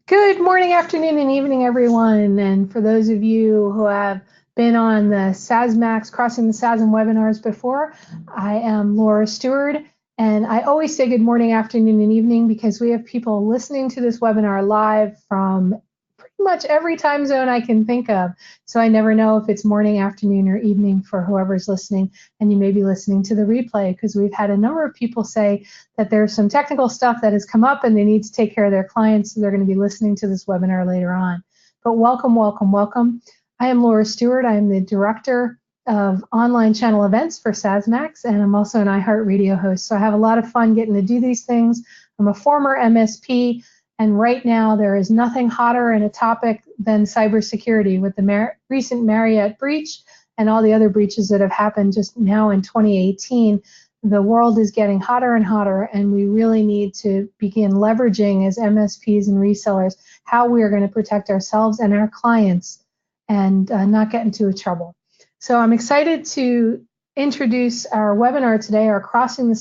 Good morning, afternoon, and evening, everyone. And for those of you who have been on the SaaSmax Crossing the SaaSm webinars before, I am Laura Stewart. And I always say good morning, afternoon, and evening because we have people listening to this webinar live from pretty much every time zone I can think of. So I never know if it's morning, afternoon, or evening for whoever's listening. And you may be listening to the replay because we've had a number of people say that there's some technical stuff that has come up and they need to take care of their clients, so they're going to be listening to this webinar later on. But welcome, welcome, welcome. I am Laura Stewart. I am the Director of Online Channel Events for SaaSmax, and I'm also an iHeartRadio host. So I have a lot of fun getting to do these things. I'm a former MSP, and right now there is nothing hotter in a topic than cybersecurity with the recent Marriott breach and all the other breaches that have happened just now in 2018. The world is getting hotter and hotter, and we really need to begin leveraging as MSPs and resellers how we are going to protect ourselves and our clients and not get into trouble. So I'm excited to introduce our webinar today, our Crossing the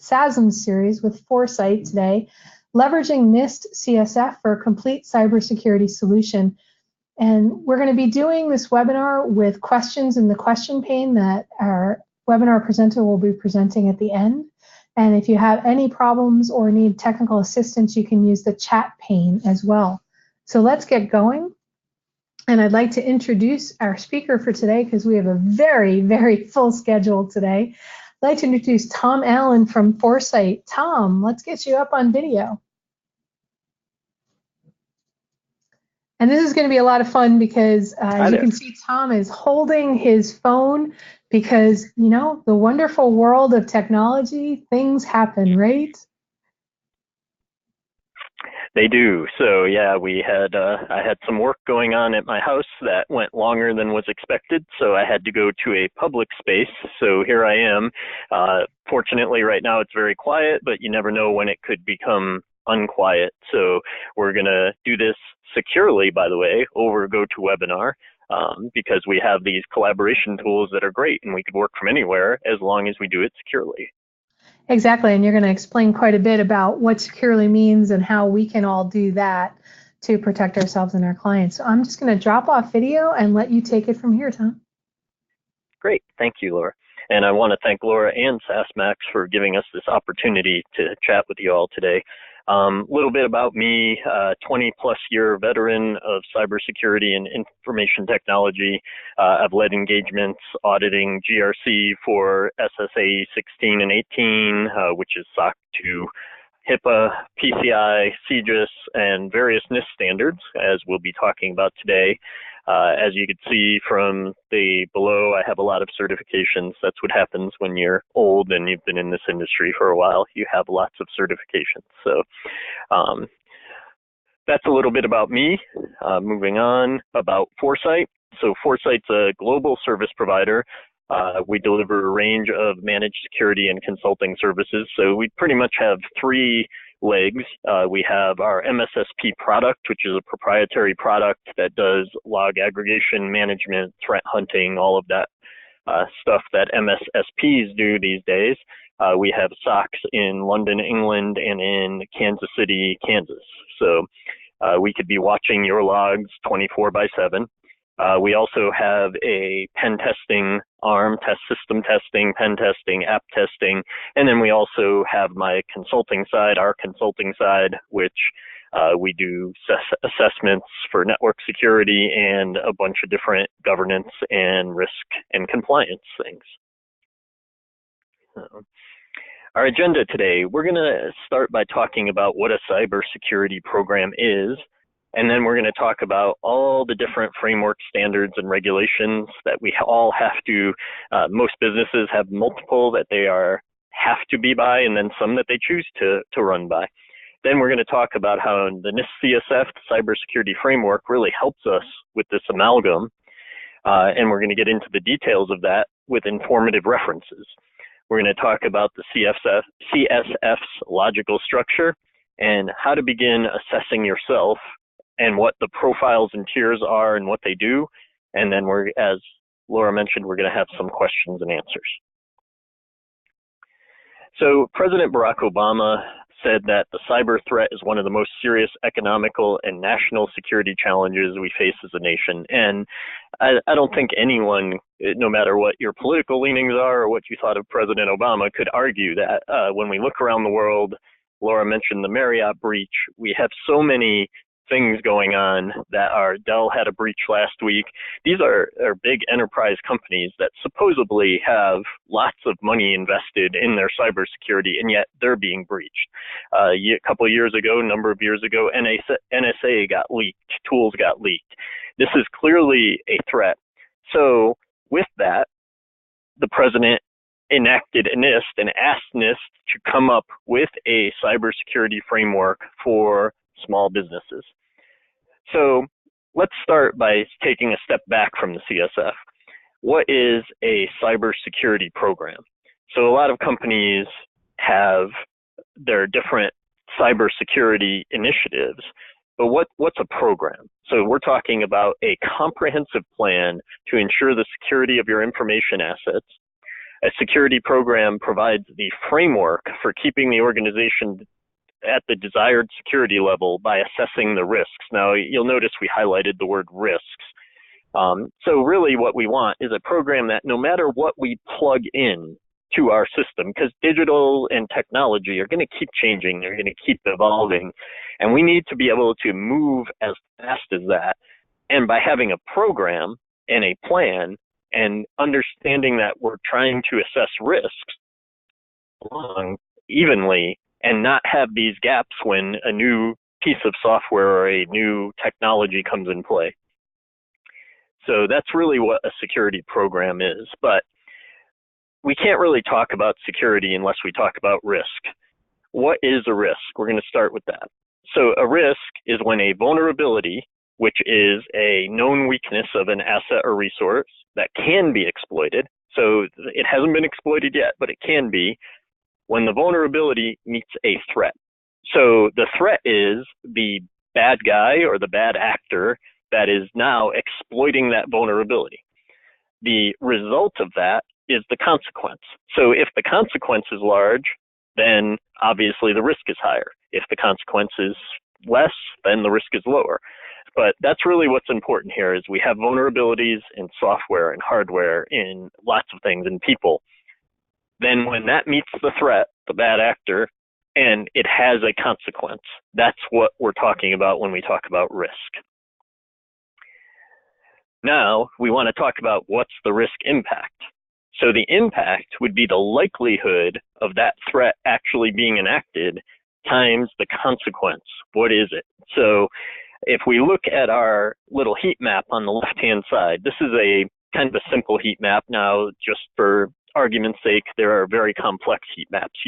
SaaSm series with Foresite today, leveraging NIST CSF for a complete cybersecurity solution. And we're going to be doing this webinar with questions in the question pane that our webinar presenter will be presenting at the end. And if you have any problems or need technical assistance, you can use the chat pane as well. So let's get going. And I'd like to introduce our speaker for today because we have a very, very full schedule today. I'd like to introduce Tom Allen from Foresite. Tom, let's get you up on video. And this is going to be a lot of fun because as you can see, Tom is holding his phone because, you know, the wonderful world of technology, things happen, right? They do. So yeah, I had some work going on at my house that went longer than was expected, so I had to go to a public space. So here I am. Fortunately, right now it's very quiet, but you never know when it could become unquiet. So we're gonna do this securely, by the way, over GoToWebinar, because we have these collaboration tools that are great, and we could work from anywhere as long as we do it securely. Exactly, and you're going to explain quite a bit about what securely means and how we can all do that to protect ourselves and our clients. So I'm just going to drop off video and let you take it from here, Tom. Great, thank you, Laura. And I want to thank Laura and SaaSmax for giving us this opportunity to chat with you all today. A little bit about me, 20-plus-year veteran of cybersecurity and information technology. I've led engagements auditing GRC for SSA 16 and 18, which is SOC 2, HIPAA, PCI, CJIS, and various NIST standards, as we'll be talking about today. As you can see from the below, I have a lot of certifications. That's what happens when you're old and you've been in this industry for a while. You have lots of certifications. So that's a little bit about me. Moving on, about Foresite. So Foresite's a global service provider. We deliver a range of managed security and consulting services. So we pretty much have three legs. We have our MSSP product, which is a proprietary product that does log aggregation, management, threat hunting, all of that stuff that MSSPs do these days. We have SOCs in London, England, and in Kansas City, Kansas. So we could be watching your logs 24/7. We also have a pen testing arm, test system testing, pen testing, app testing, and then we also have my consulting side, our consulting side, which we do assessments for network security and a bunch of different governance and risk and compliance things. Our agenda today, we're going to start by talking about what a cybersecurity program is. And then we're going to talk about all the different framework standards and regulations that we all have to, most businesses have multiple that they have to be by, and then some that they choose to run by. Then we're going to talk about how the NIST CSF, the cybersecurity framework, really helps us with this amalgam. And we're going to get into the details of that with informative references. We're going to talk about the CSF's logical structure and how to begin assessing yourself and what the profiles and tiers are and what they do. And then as Laura mentioned, we're going to have some questions and answers. So President Barack Obama said that the cyber threat is one of the most serious economical and national security challenges we face as a nation. And I don't think anyone, no matter what your political leanings are or what you thought of President Obama, could argue that when we look around the world, Laura mentioned the Marriott breach, we have so many things going on that Dell had a breach last week. These are big enterprise companies that supposedly have lots of money invested in their cybersecurity, and yet they're being breached. A number of years ago, NSA got leaked, tools got leaked. This is clearly a threat. So with that, the president enacted NIST and asked NIST to come up with a cybersecurity framework for small businesses. So let's start by taking a step back from the CSF. What is a cybersecurity program? So a lot of companies have their different cybersecurity initiatives, but what's a program? So we're talking about a comprehensive plan to ensure the security of your information assets. A security program provides the framework for keeping the organization at the desired security level by assessing the risks. Now, you'll notice we highlighted the word risks. So really what we want is a program that no matter what we plug in to our system, because digital and technology are going to keep changing, they're going to keep evolving, and we need to be able to move as fast as that. And by having a program and a plan and understanding that we're trying to assess risks along evenly, and not have these gaps when a new piece of software or a new technology comes in play. So that's really what a security program is. But we can't really talk about security unless we talk about risk. What is a risk? We're going to start with that. So a risk is when a vulnerability, which is a known weakness of an asset or resource that can be exploited. So it hasn't been exploited yet, but it can be, when the vulnerability meets a threat. So the threat is the bad guy or the bad actor that is now exploiting that vulnerability. The result of that is the consequence. So if the consequence is large, then obviously the risk is higher. If the consequence is less, then the risk is lower. But that's really what's important here is we have vulnerabilities in software and hardware, in lots of things, in people. Then when that meets the threat, the bad actor, and it has a consequence, that's what we're talking about when we talk about risk. Now, we want to talk about what's the risk impact. So the impact would be the likelihood of that threat actually being enacted times the consequence. What is it? So if we look at our little heat map on the left-hand side, this is a kind of a simple heat map. Now, just for argument's sake, there are very complex heat maps.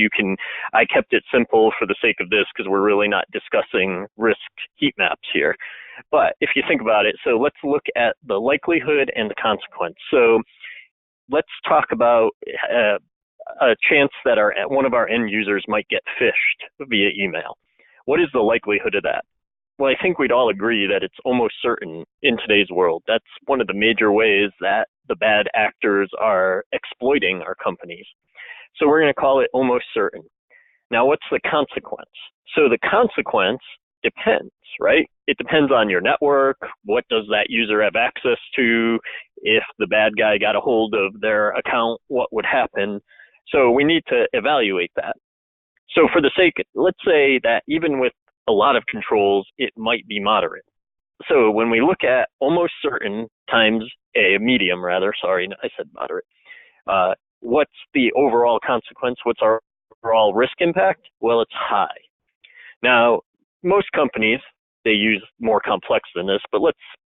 I kept it simple for the sake of this because we're really not discussing risk heat maps here. But if you think about it, so let's look at the likelihood and the consequence. So let's talk about a chance that one of our end users might get phished via email. What is the likelihood of that? Well, I think we'd all agree that it's almost certain in today's world. That's one of the major ways that the bad actors are exploiting our companies. So we're going to call it almost certain. Now, what's the consequence? So the consequence depends, right? It depends on your network. What does that user have access to? If the bad guy got a hold of their account, what would happen? So we need to evaluate that. So for the sake, let's say that even with a lot of controls, it might be moderate. So when we look at almost certain times a medium, rather, sorry, I said moderate. What's the overall consequence? What's our overall risk impact? Well, it's high. Now, most companies, they use more complex than this, but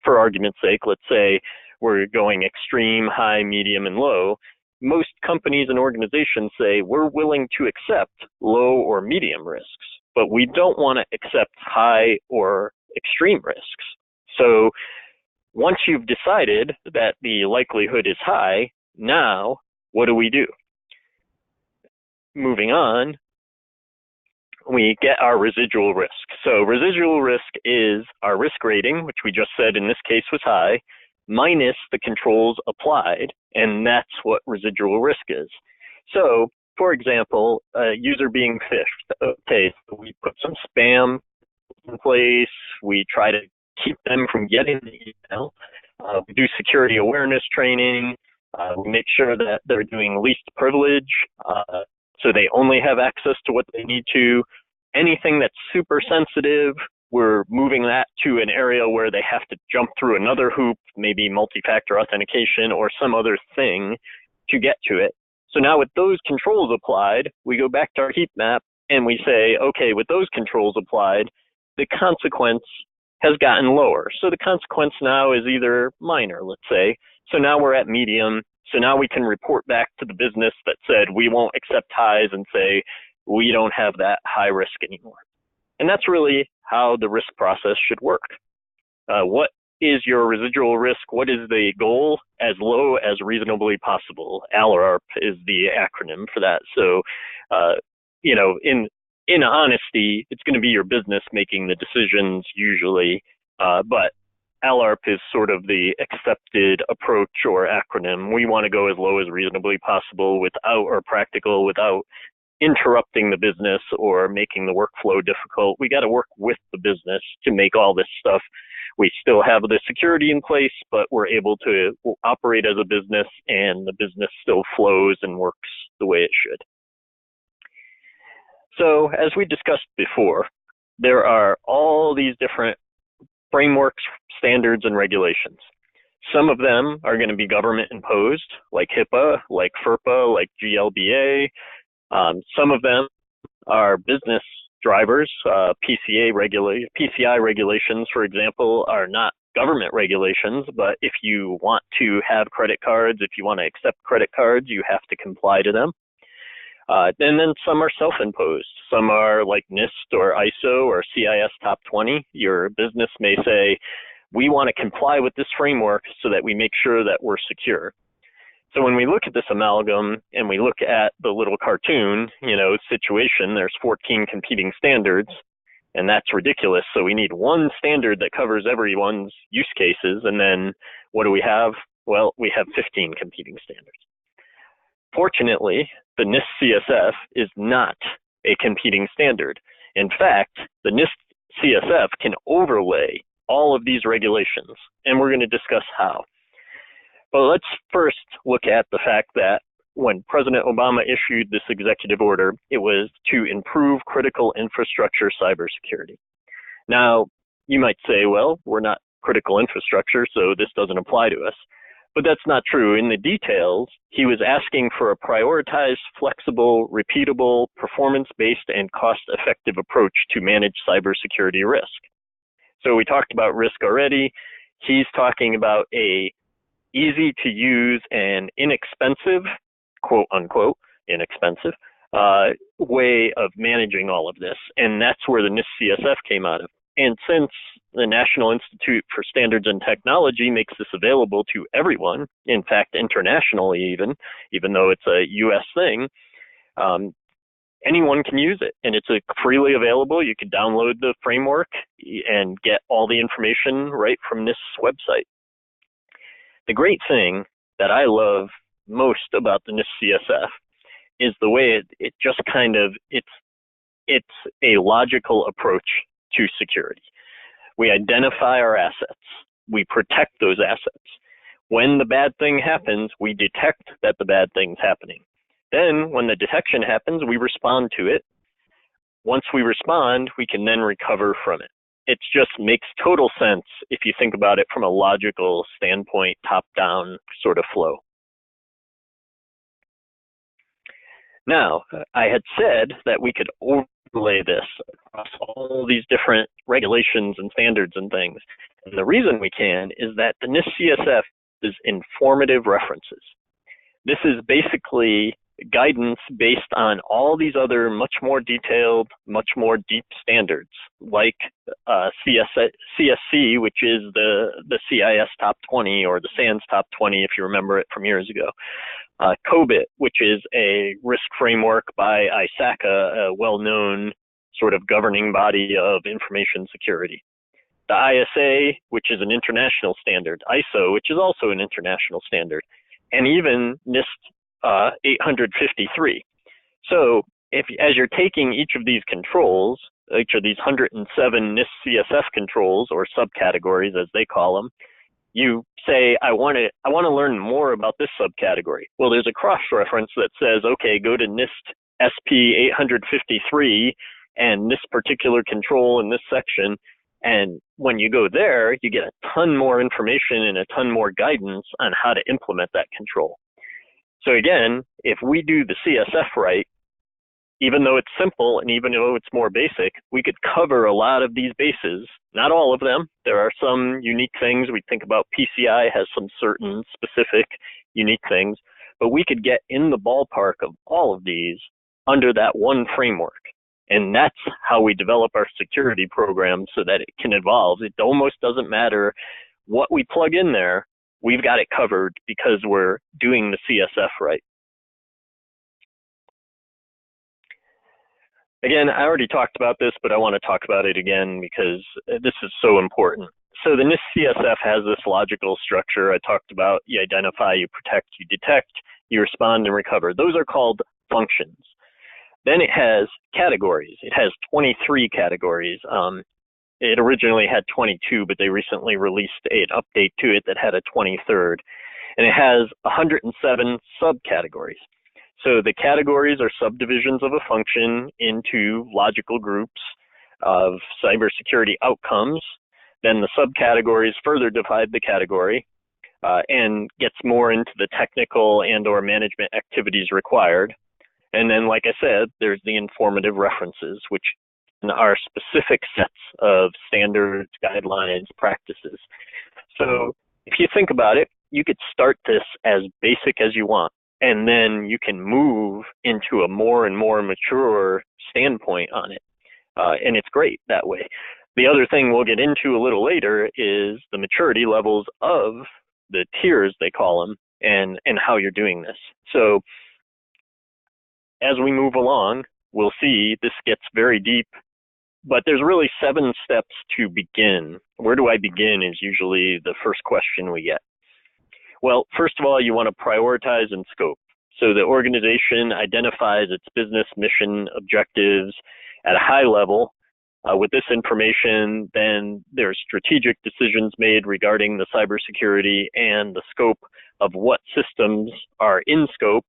for argument's sake, let's say we're going extreme, high, medium, and low. Most companies and organizations say we're willing to accept low or medium risks, but we don't want to accept high or extreme risks. So once you've decided that the likelihood is high, now what do we do? Moving on, we get our residual risk. So residual risk is our risk rating, which we just said in this case was high, minus the controls applied, and that's what residual risk is. So for example, a user being phished. Okay, so we put some spam in place. We try to keep them from getting the email. We do security awareness training. We make sure that they're doing least privilege, so they only have access to what they need to. Anything that's super sensitive, we're moving that to an area where they have to jump through another hoop, maybe multi-factor authentication or some other thing to get to it. So now with those controls applied, we go back to our heat map and we say, okay, with those controls applied, the consequence has gotten lower. So the consequence now is either minor, let's say. So now we're at medium. So now we can report back to the business that said we won't accept ties and say we don't have that high risk anymore. And that's really how the risk process should work. What is your residual risk? What is the goal? As low as reasonably possible. ALARP is the acronym for that. So, you know, in honesty, it's going to be your business making the decisions usually, but ALARP is sort of the accepted approach or acronym. We want to go as low as reasonably possible without interrupting the business or making the workflow difficult. We got to work with the business to make all this stuff. We still have the security in place, but we're able to operate as a business and the business still flows and works the way it should. So as we discussed before, there are all these different frameworks, standards, and regulations. Some of them are going to be government imposed, like HIPAA, like FERPA, like GLBA. Some of them are business drivers. PCI regulations, for example, are not government regulations, but if you want to have credit cards, if you want to accept credit cards, you have to comply to them. And then some are self-imposed. Some are like NIST or ISO or CIS Top 20. Your business may say, we want to comply with this framework so that we make sure that we're secure. So when we look at this amalgam and we look at the little cartoon, you know, situation, there's 14 competing standards, and that's ridiculous. So we need one standard that covers everyone's use cases. And then what do we have? Well, we have 15 competing standards. Fortunately, the NIST CSF is not a competing standard. In fact, the NIST CSF can overlay all of these regulations, and we're going to discuss how. But let's first look at the fact that when President Obama issued this executive order, it was to improve critical infrastructure cybersecurity. Now, you might say, well, we're not critical infrastructure, so this doesn't apply to us. But that's not true. In the details, he was asking for a prioritized, flexible, repeatable, performance-based, and cost-effective approach to manage cybersecurity risk. So we talked about risk already. He's talking about a easy to use and inexpensive, quote unquote, inexpensive, way of managing all of this. And that's where the NIST CSF came out of. And since the National Institute for Standards and Technology makes this available to everyone, in fact, internationally even though it's a US thing, anyone can use it. And it's freely available. You can download the framework and get all the information right from this website. The great thing that I love most about the NIST CSF is the way it just kind of, it's a logical approach to security. We identify our assets. We protect those assets. When the bad thing happens, we detect that the bad thing's happening. Then when the detection happens, we respond to it. Once we respond, we can then recover from it. It just makes total sense if you think about it from a logical standpoint, top-down sort of flow. Now, I had said that we could overlay this across all these different regulations and standards and things. And the reason we can is that the NIST CSF is informative references. This is basically guidance based on all these other much more detailed, much more deep standards, like CSC, which is the CIS Top 20 or the SANS Top 20, if you remember it from years ago. COBIT, which is a risk framework by ISACA, a well-known sort of governing body of information security. The ISA, which is an international standard. ISO, which is also an international standard. And even NIST 853. So as you're taking each of these controls, each of these 107 NIST CSF controls, or subcategories as they call them, you say, I want to learn more about this subcategory. Well, there's a cross-reference that says, okay, go to NIST SP 853 and this particular control in this section. And when you go there, you get a ton more information and a ton more guidance on how to implement that control. So again, if we do the CSF right, even though it's simple and even though it's more basic, we could cover a lot of these bases. Not all of them. There are some unique things. We think about PCI has some certain specific unique things, but we could get in the ballpark of all of these under that one framework. And that's how we develop our security program so that it can evolve. It almost doesn't matter what we plug in there. We've got it covered because we're doing the CSF right. Again, I already talked about this, but I want to talk about it again because this is so important. So the NIST CSF has this logical structure I talked about. You identify, you protect, you detect, you respond, and recover. Those are called functions. Then it has categories. It has 23 categories. It originally had 22, but they recently released an update to it that had a 23rd. And it has 107 subcategories. So the categories are subdivisions of a function into logical groups of cybersecurity outcomes. Then the subcategories further divide the category and gets more into the technical and/or management activities required. And then, like I said, there's the informative references, which are specific sets of standards, guidelines, practices. So if you think about it, you could start this as basic as you want, and then you can move into a more and more mature standpoint on it. And it's great that way. The other thing we'll get into a little later is the maturity levels of the tiers, they call them, and how you're doing this. So as we move along, we'll see this gets very deep, but there's really 7 steps to begin. Where do I begin is usually the first question we get. Well, first of all, you want to prioritize and scope. So the organization identifies its business mission objectives at a high level. With this information, then there's strategic decisions made regarding the cybersecurity and the scope of what systems are in scope.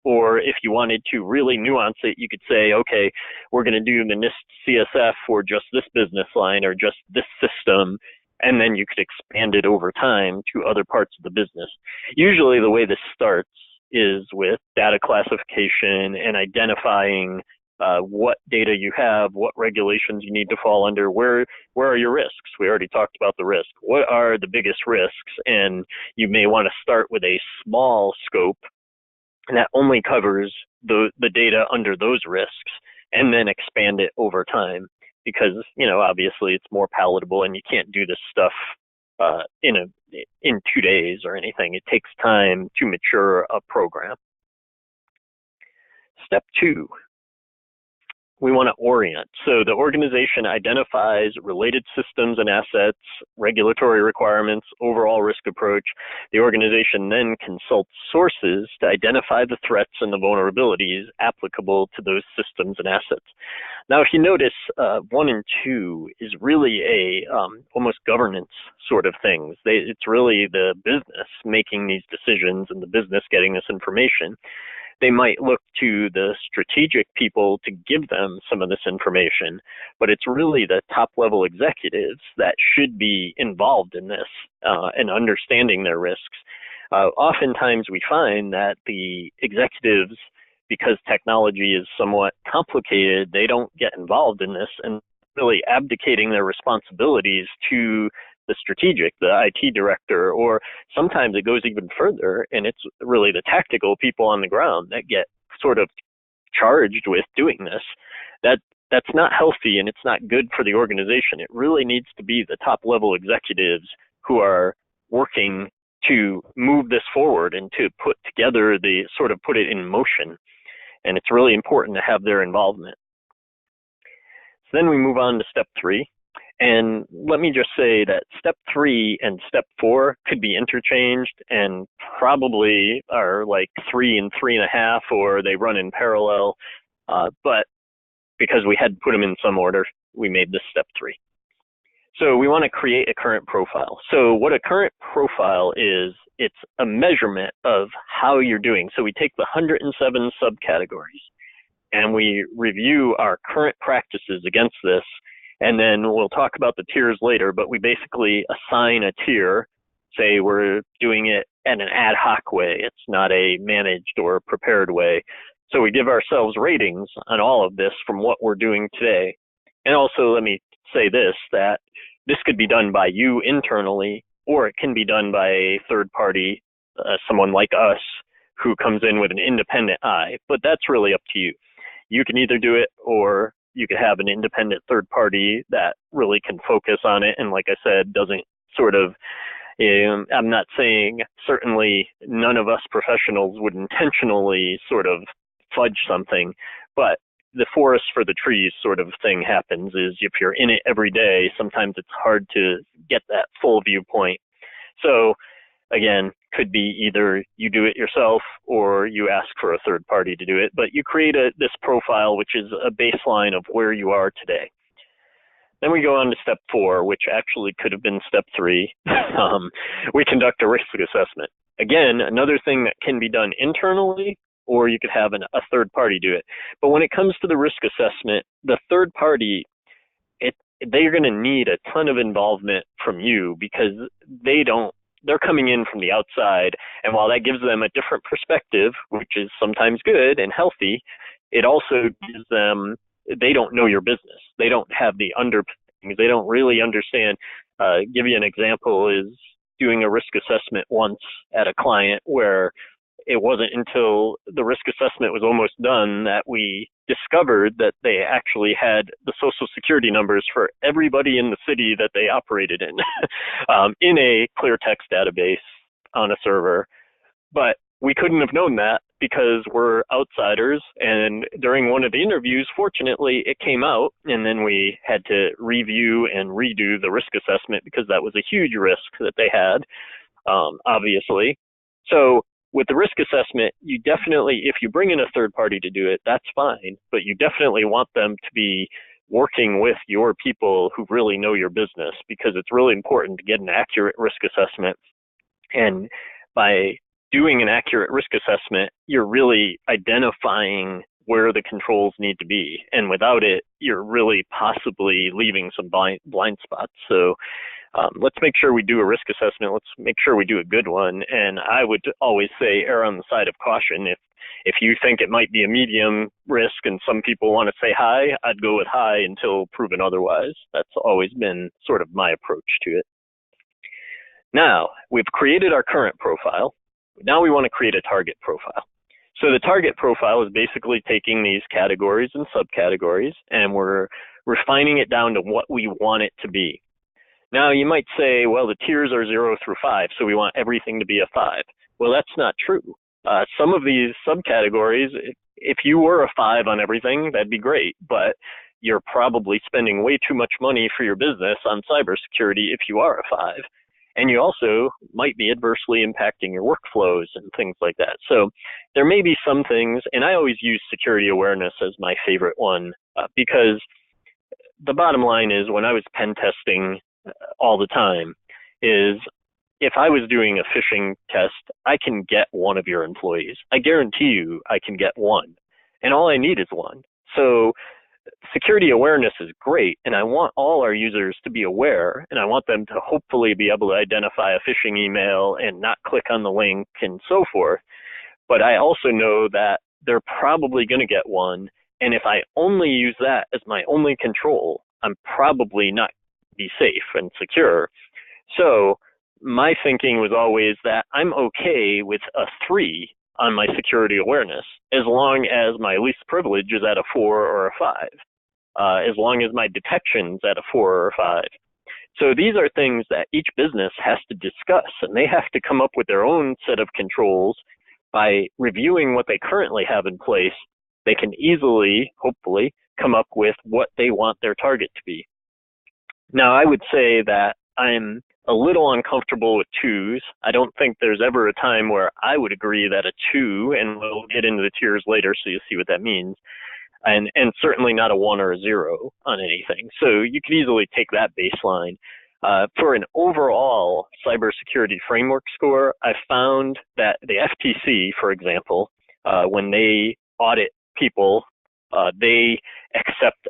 Or if you wanted to really nuance it, you could say, okay, we're going to do the NIST CSF for just this business line or just this system, and then you could expand it over time to other parts of the business. Usually the way this starts is with data classification and identifying what data you have, what regulations you need to fall under, where are your risks? We already talked about the risk. What are the biggest risks? And you may want to start with a small scope, and that only covers the data under those risks, and then expand it over time because, obviously it's more palatable and you can't do this stuff in 2 days or anything. It takes time to mature a program. Step 2, we want to orient. So the organization identifies related systems and assets, regulatory requirements, overall risk approach. The organization then consults sources to identify the threats and the vulnerabilities applicable to those systems and assets. Now, if you notice, 1 and 2 is really a almost governance sort of things. It's really the business making these decisions and the business getting this information. They might look to the strategic people to give them some of this information, but it's really the top level executives that should be involved in this and understanding their risks. Oftentimes we find that the executives, because technology is somewhat complicated, they don't get involved in this and really abdicating their responsibilities to the strategic, the IT director, or sometimes it goes even further and it's really the tactical people on the ground that get sort of charged with doing this. That's not healthy and it's not good for the organization. It really needs to be the top level executives who are working to move this forward and to put together put it in motion. And it's really important to have their involvement. So then we move on to step 3. And let me just say that step 3 and step 4 could be interchanged and probably are like 3 and 3.5, or they run in parallel. But because we had put them in some order, we made this step 3. So we want to create a current profile. So what a current profile is, it's a measurement of how you're doing. So we take the 107 subcategories and we review our current practices against this. And then we'll talk about the tiers later, but we basically assign a tier. Say we're doing it in an ad hoc way. It's not a managed or prepared way. So we give ourselves ratings on all of this from what we're doing today. And also let me say this, that this could be done by you internally, or it can be done by a third party, someone like us, who comes in with an independent eye. But that's really up to you. You can either do it, or you could have an independent third party that really can focus on it. And like I said, doesn't sort of, I'm not saying, certainly none of us professionals would intentionally sort of fudge something, but the forest for the trees sort of thing happens. Is if you're in it every day, sometimes it's hard to get that full viewpoint. So again, could be either you do it yourself or you ask for a third party to do it, but you create this profile, which is a baseline of where you are today. Then we go on to step 4, which actually could have been step 3. We conduct a risk assessment. Again, another thing that can be done internally, or you could have a third party do it. But when it comes to the risk assessment, the third party, they're going to need a ton of involvement from you, because they're coming in from the outside. And while that gives them a different perspective, which is sometimes good and healthy, it also gives them, they don't know your business. They don't have the underpinnings. They don't really understand. Give you an example is doing a risk assessment once at a client where it wasn't until the risk assessment was almost done that we discovered that they actually had the social security numbers for everybody in the city that they operated in a clear text database on a server. But we couldn't have known that because we're outsiders. And during one of the interviews, fortunately, it came out, and then we had to review and redo the risk assessment because that was a huge risk that they had, obviously. So with the risk assessment, you definitely, if you bring in a third party to do it, that's fine, but you definitely want them to be working with your people who really know your business, because it's really important to get an accurate risk assessment. And by doing an accurate risk assessment, you're really identifying where the controls need to be. And without it, you're really possibly leaving some blind spots. So let's make sure we do a risk assessment. Let's make sure we do a good one. And I would always say err on the side of caution. If you think it might be a medium risk and some people want to say high, I'd go with high until proven otherwise. That's always been sort of my approach to it. Now, we've created our current profile. Now we want to create a target profile. So the target profile is basically taking these categories and subcategories, and we're refining it down to what we want it to be. Now, you might say, well, the tiers are 0 through 5, so we want everything to be a 5. Well, that's not true. Some of these subcategories, if you were a 5 on everything, that'd be great, but you're probably spending way too much money for your business on cybersecurity if you are a 5. And you also might be adversely impacting your workflows and things like that. So there may be some things, and I always use security awareness as my favorite one, because the bottom line is, when I was pen testing all the time, is if I was doing a phishing test, I can get one of your employees. I guarantee you I can get one. And all I need is one. So security awareness is great, and I want all our users to be aware, and I want them to hopefully be able to identify a phishing email and not click on the link and so forth. But I also know that they're probably going to get one, and if I only use that as my only control, I'm probably not be safe and secure. So my thinking was always that I'm okay with a 3 on my security awareness, as long as my least privilege is at a 4 or a 5, as long as my detection's at a 4 or a 5. So these are things that each business has to discuss, and they have to come up with their own set of controls. By reviewing what they currently have in place, they can easily, hopefully, come up with what they want their target to be. Now, I would say that I'm a little uncomfortable with 2s. I don't think there's ever a time where I would agree that a 2, and we'll get into the tiers later so you'll see what that means, and certainly not a 1 or a 0 on anything. So you could easily take that baseline. For an overall cybersecurity framework score, I found that the FTC, for example, when they audit people, they accept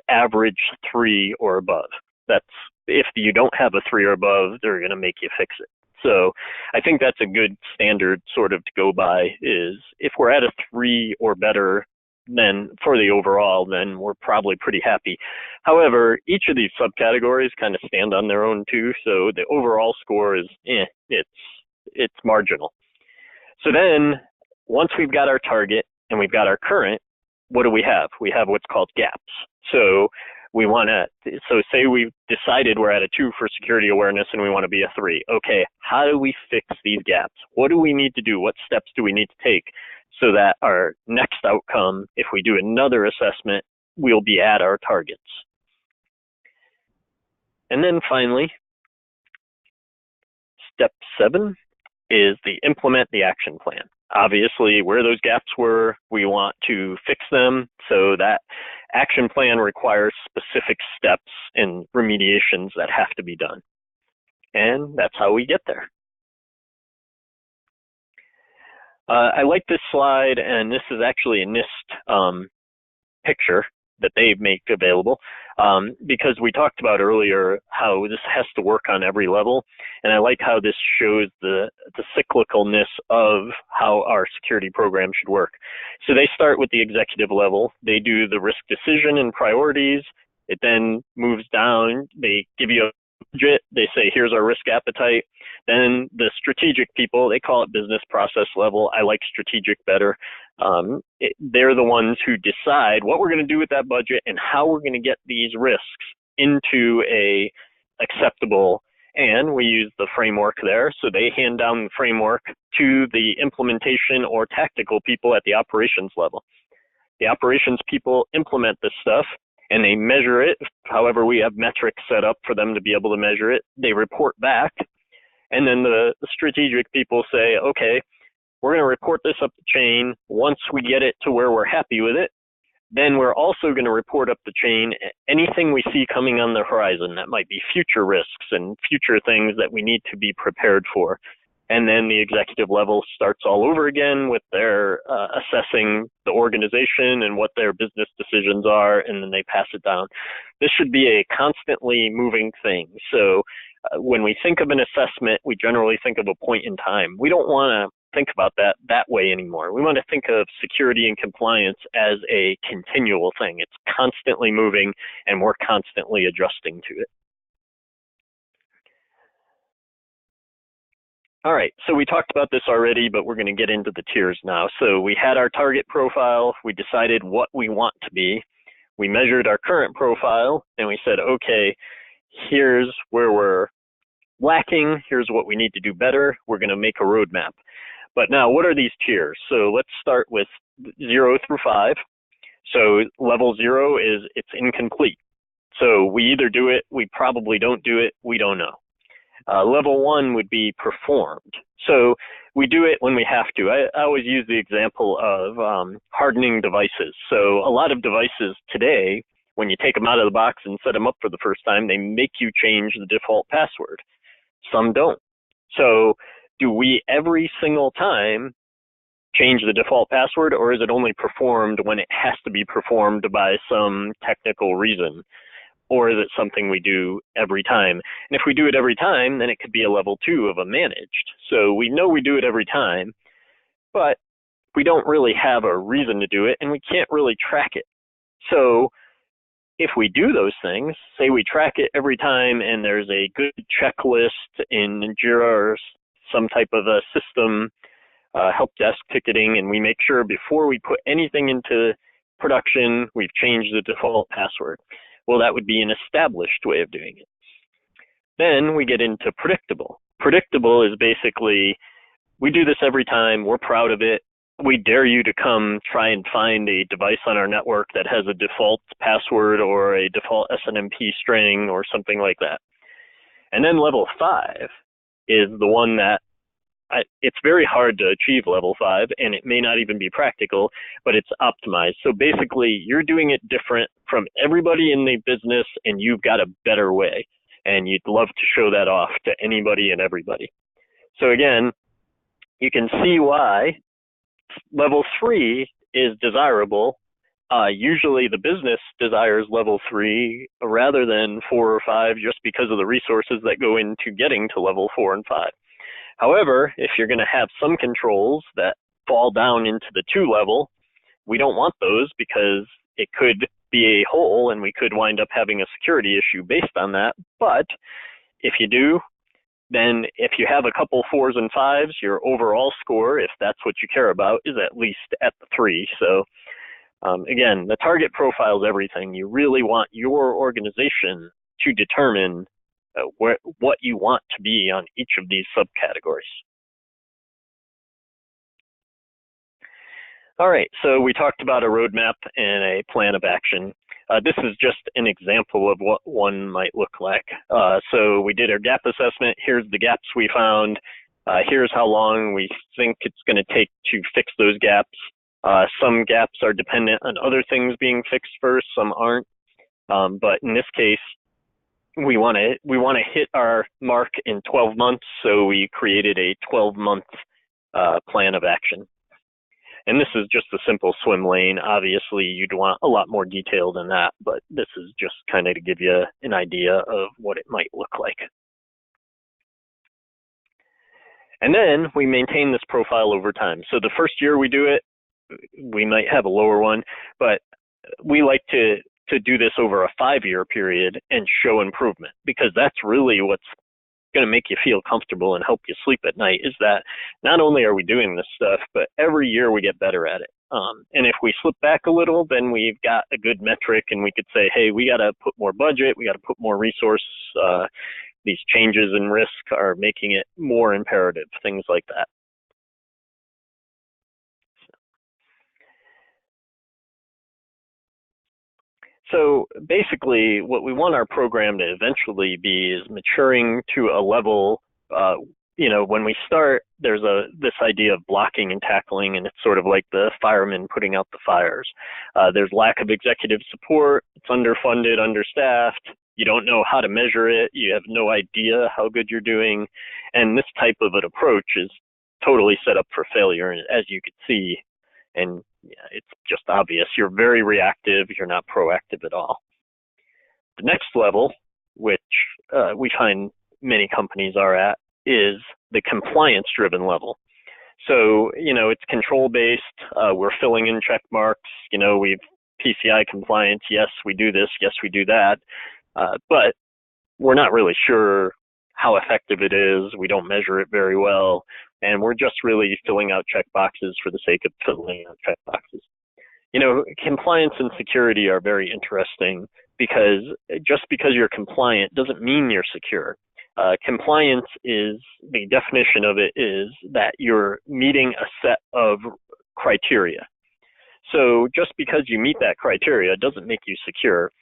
average 3 or above. That's if you don't have a 3 or above, they're going to make you fix it. So I think that's a good standard sort of to go by, is if we're at a 3 or better, then for the overall, then we're probably pretty happy. However, each of these subcategories kind of stand on their own too. So the overall score is, it's marginal. So then once we've got our target and we've got our current, what do we have? We have what's called gaps. So we want to, so say we've decided we're at a 2 for security awareness and we want to be a 3. Okay, how do we fix these gaps? What do we need to do? What steps do we need to take so that our next outcome, if we do another assessment, we'll be at our targets? And then finally, step 7 is the implement the action plan. Obviously, where those gaps were, we want to fix them. So that action plan requires specific steps and remediations that have to be done. And that's how we get there. I like this slide, and this is actually a NIST picture that they make available, because we talked about earlier how this has to work on every level, and I like how this shows the cyclicalness of how our security program should work. So they start with the executive level, they do the risk decision and priorities, it then moves down, they give you a budget, they say here's our risk appetite. Then the strategic people, they call it business process level. I like strategic better. They're the ones who decide what we're going to do with that budget and how we're going to get these risks into a acceptable, and we use the framework there. So they hand down the framework to the implementation or tactical people at the operations level. The operations people implement this stuff and they measure it. However, we have metrics set up for them to be able to measure it. They report back. And then the strategic people say, okay, we're going to report this up the chain. Once we get it to where we're happy with it, then we're also going to report up the chain anything we see coming on the horizon that might be future risks and future things that we need to be prepared for. And then the executive level starts all over again with their assessing the organization and what their business decisions are, and then they pass it down. This should be a constantly moving thing. So when we think of an assessment, we generally think of a point in time. We don't want to think about that way anymore. We want to think of security and compliance as a continual thing. It's constantly moving, and we're constantly adjusting to it. All right, so we talked about this already, but we're going to get into the tiers now. So we had our target profile, we decided what we want to be, we measured our current profile, and we said, okay, here's where we're lacking, here's what we need to do better, we're going to make a roadmap. But now, what are these tiers? So let's start with 0 through 5. So level 0 is it's incomplete. So we either do it, we probably don't do it, we don't know. Level 1 would be performed. So we do it when we have to. I always use the example of hardening devices. So a lot of devices today, when you take them out of the box and set them up for the first time, they make you change the default password. Some don't. So do we every single time change the default password, or is it only performed when it has to be performed by some technical reason? Or is it something we do every time? And if we do it every time, then it could be a level 2 of a managed. So we know we do it every time, but we don't really have a reason to do it, and we can't really track it. So if we do those things, say we track it every time, and there's a good checklist in Jira or some type of a system, help desk ticketing, and we make sure before we put anything into production, we've changed the default password. Well, that would be an established way of doing it. Then we get into predictable. Predictable is basically, we do this every time, we're proud of it, we dare you to come try and find a device on our network that has a default password or a default SNMP string or something like that. And then level 5 is the one that it's very hard to achieve level 5, and it may not even be practical, but it's optimized. So basically, you're doing it different from everybody in the business, and you've got a better way, and you'd love to show that off to anybody and everybody. So again, you can see why level 3 is desirable. Usually the business desires level 3 rather than 4 or 5 just because of the resources that go into getting to level 4 and 5. However, if you're going to have some controls that fall down into the 2 level, we don't want those because it could be a hole and we could wind up having a security issue based on that. But if you do, then if you have a couple 4s and 5s, your overall score, if that's what you care about, is at least at the 3. So again, the target profile is everything. You really want your organization to determine what you want to be on each of these subcategories. All right, so we talked about a roadmap and a plan of action. This is just an example of what one might look like. So we did our gap assessment. Here's the gaps we found. Here's how long we think it's going to take to fix those gaps. Some gaps are dependent on other things being fixed first, some aren't. But in this case, we want to hit our mark in 12 months, so we created a 12-month plan of action. And this is just a simple swim lane. Obviously, you'd want a lot more detail than that, but this is just kind of to give you an idea of what it might look like. And then we maintain this profile over time. So the first year we do it, we might have a lower one, but we like to do this over a 5-year period and show improvement, because that's really what's going to make you feel comfortable and help you sleep at night, is that not only are we doing this stuff, but every year we get better at it. And if we slip back a little, then we've got a good metric and we could say, hey, we got to put more budget, we got to put more resource. These changes in risk are making it more imperative, things like that. So basically, what we want our program to eventually be is maturing to a level, when we start, there's this idea of blocking and tackling, and it's sort of like the firemen putting out the fires. There's lack of executive support, it's underfunded, understaffed, you don't know how to measure it, you have no idea how good you're doing, and this type of an approach is totally set up for failure, as you can see. And it's just obvious. You're very reactive. You're not proactive at all. The next level, which we find many companies are at, is the compliance-driven level. So, it's control-based. We're filling in check marks. We've PCI compliance. Yes, we do this. Yes, we do that. But we're not really sure how effective it is. We don't measure it very well. And we're just really filling out check boxes for the sake of filling out check boxes. Compliance and security are very interesting, because just because you're compliant doesn't mean you're secure. Compliance is, the definition of it is that you're meeting a set of criteria. So just because you meet that criteria doesn't make you secure.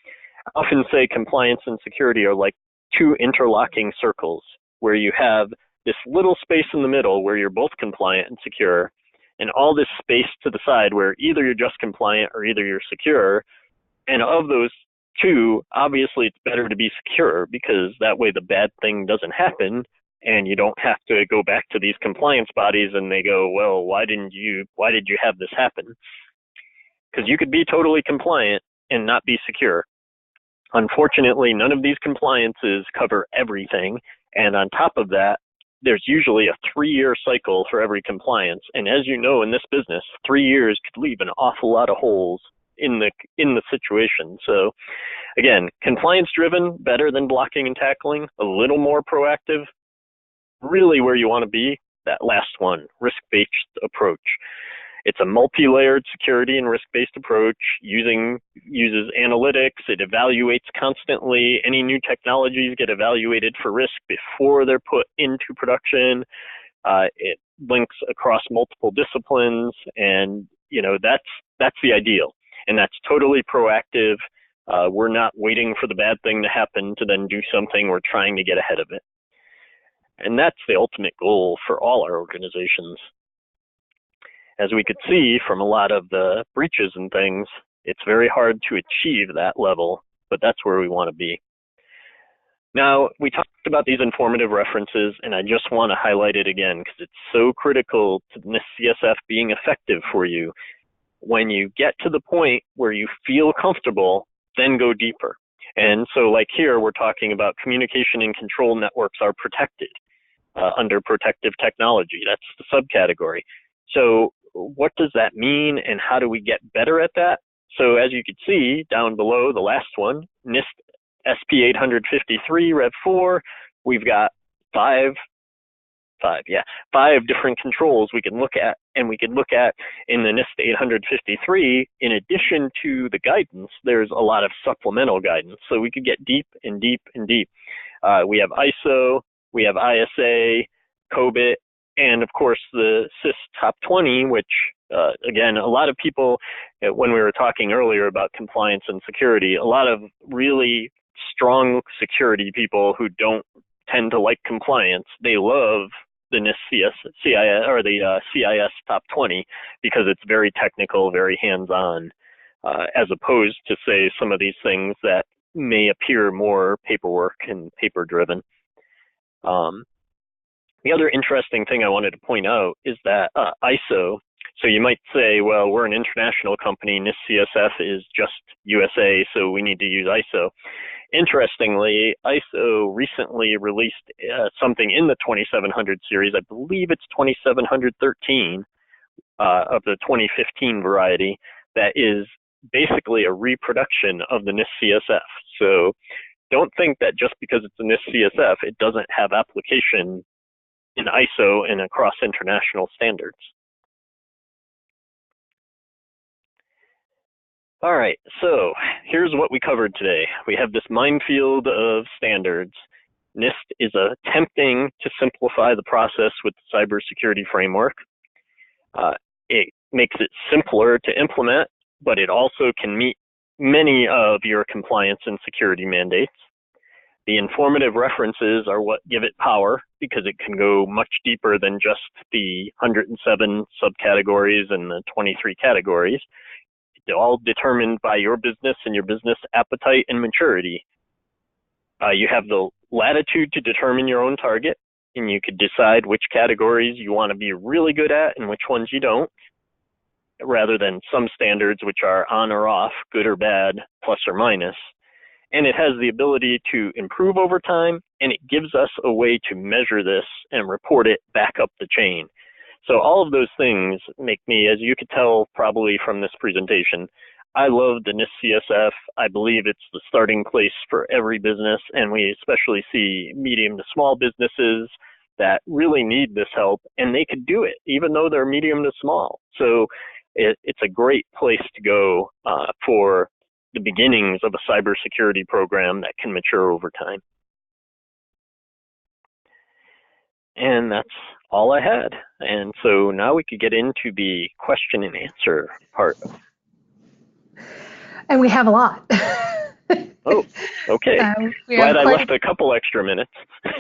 I often say compliance and security are like 2 interlocking circles, where you have this little space in the middle where you're both compliant and secure, and all this space to the side where either you're just compliant or either you're secure. And of those 2, obviously it's better to be secure, because that way the bad thing doesn't happen and you don't have to go back to these compliance bodies and they go, well, why did you have this happen? Because you could be totally compliant and not be secure. Unfortunately, none of these compliances cover everything. And on top of that, there's usually a 3-year cycle for every compliance. And as you know, in this business, 3 years could leave an awful lot of holes in the situation. So again, compliance driven, better than blocking and tackling, a little more proactive. Really where you want to be, that last one, risk-based approach. It's a multi-layered security and risk-based approach, uses analytics, it evaluates constantly. Any new technologies get evaluated for risk before they're put into production. It links across multiple disciplines, and that's the ideal, and that's totally proactive. We're not waiting for the bad thing to happen to then do something. We're trying to get ahead of it. And that's the ultimate goal for all our organizations. As we could see from a lot of the breaches and things, it's very hard to achieve that level, but that's where we want to be. Now, we talked about these informative references, and I just want to highlight it again because it's so critical to NIST CSF being effective for you. When you get to the point where you feel comfortable, then go deeper. And so like here, we're talking about communication and control networks are protected under protective technology. That's the subcategory. So what does that mean, and how do we get better at that? So as you can see down below, the last one, NIST SP 853 Rev 4, we've got five different controls we can look at, and we can look at in the NIST 853, in addition to the guidance, there's a lot of supplemental guidance. So we could get deep and deep and deep. We have ISO, we have ISA, COBIT, and of course the CIS Top 20, which again, a lot of people, when we were talking earlier about compliance and security, a lot of really strong security people who don't tend to like compliance, they love the NIST CIS or the CIS Top 20 because it's very technical, very hands-on, as opposed to, say, some of these things that may appear more paperwork and paper-driven. The other interesting thing I wanted to point out is that ISO, so you might say, well, we're an international company, NIST CSF is just USA, so we need to use ISO. Interestingly, ISO recently released something in the 2700 series, I believe it's 2713 of the 2015 variety, that is basically a reproduction of the NIST CSF. So don't think that just because it's a NIST CSF, it doesn't have application in ISO and across international standards. All right, so here's what we covered today. We have this minefield of standards. NIST is attempting to simplify the process with the cybersecurity framework. It makes it simpler to implement, but it also can meet many of your compliance and security mandates. The informative references are what give it power because it can go much deeper than just the 107 subcategories and the 23 categories. It's all determined by your business and your business appetite and maturity. You have the latitude to determine your own target, and you could decide which categories you want to be really good at and which ones you don't, rather than some standards which are on or off, good or bad, plus or minus. And it has the ability to improve over time, and it gives us a way to measure this and report it back up the chain. So all of those things make me, as you could tell probably from this presentation, I love the NIST CSF. I believe it's the starting place for every business, and we especially see medium to small businesses that really need this help, and they could do it even though they're medium to small. So it's a great place to go for the beginnings of a cybersecurity program that can mature over time. And that's all I had. And so now we could get into the question and answer part. And we have a lot. Oh, okay. Glad I left a couple extra minutes.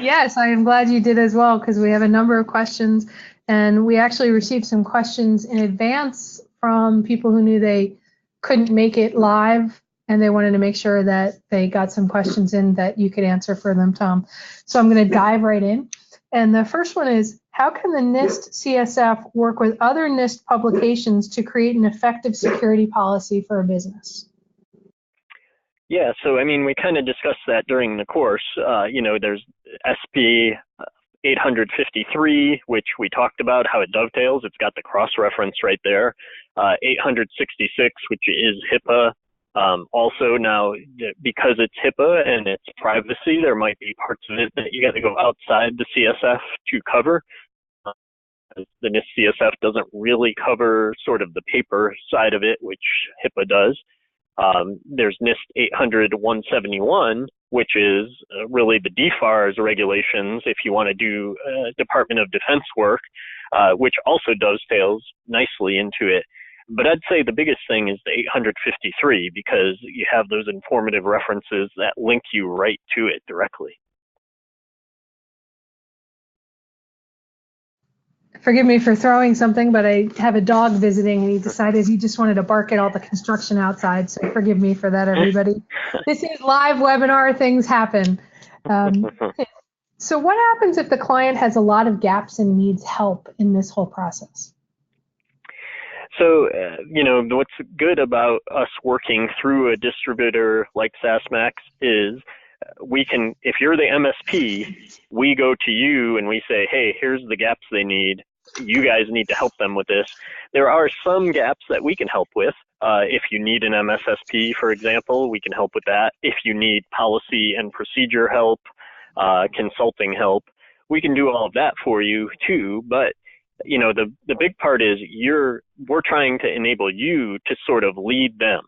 Yes, I am glad you did as well, because we have a number of questions, and we actually received some questions in advance from people who knew they couldn't make it live, and they wanted to make sure that they got some questions in that you could answer for them, Tom. So I'm going to dive right in. And the first one is, how can the NIST CSF work with other NIST publications to create an effective security policy for a business? Yeah, so I mean, we kind of discussed that during the course. There's SP 853, which we talked about how it dovetails. It's got the cross-reference right there. 866, which is HIPAA. Also now, because it's HIPAA and it's privacy, there might be parts of it that you got to go outside the CSF to cover. The NIST CSF doesn't really cover sort of the paper side of it, which HIPAA does. There's NIST 800-171, which is really the DFARS regulations if you want to do Department of Defense work. which also dovetails nicely into it. But I'd say the biggest thing is the 853, because you have those informative references that link you right to it directly. Forgive me for throwing something, but I have a dog visiting and he decided he just wanted to bark at all the construction outside. So forgive me for that, everybody. This is live webinar, things happen. So what happens if the client has a lot of gaps and needs help in this whole process? So, what's good about us working through a distributor like SaaSmax is we can, if you're the MSP, we go to you and we say, hey, here's the gaps they need. You guys need to help them with this. There are some gaps that we can help with. If you need an MSSP, for example, we can help with that. If you need policy and procedure help, consulting help, we can do all of that for you too. But the big part is we're trying to enable you to sort of lead them.